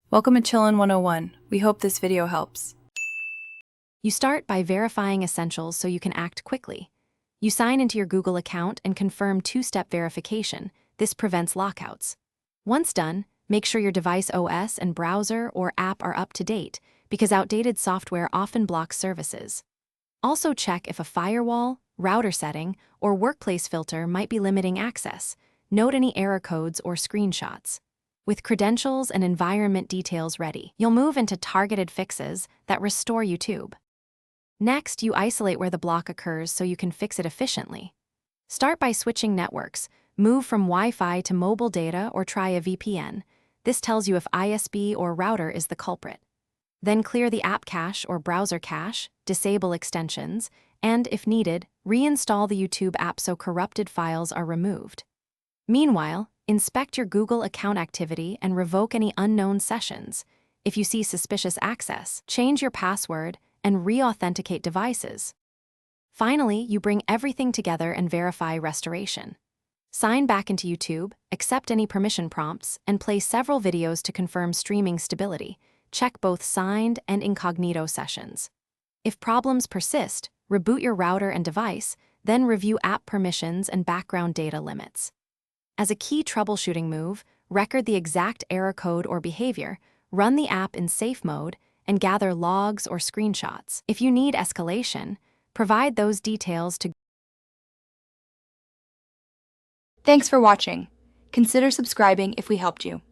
Welcome to Chillin' 101. We hope this video helps. You start by verifying essentials so you can act quickly. You sign into your Google account and confirm two-step verification. This prevents lockouts. Once done, make sure your device OS and browser or app are up to date, because outdated software often blocks services. Also check if a firewall, router setting, or workplace filter might be limiting access. Note any error codes or screenshots. With credentials and environment details ready, you'll move into targeted fixes that restore YouTube. Next, you isolate where the block occurs so you can fix it efficiently. Start by switching networks. Move from Wi-Fi to mobile data or try a VPN. This tells you if ISP or router is the culprit. Then clear the app cache or browser cache, disable extensions, and, if needed, reinstall the YouTube app so corrupted files are removed. Meanwhile, inspect your Google account activity and revoke any unknown sessions. If you see suspicious access, change your password and re-authenticate devices. Finally, you bring everything together and verify restoration. Sign back into YouTube, accept any permission prompts, and play several videos to confirm streaming stability. Check both signed and incognito sessions. If problems persist, reboot your router and device, then review app permissions and background data limits. As a key troubleshooting move, record the exact error code or behavior, run the app in safe mode, and gather logs or screenshots. If you need escalation, provide those details to. Thanks for watching. Consider subscribing if we helped you.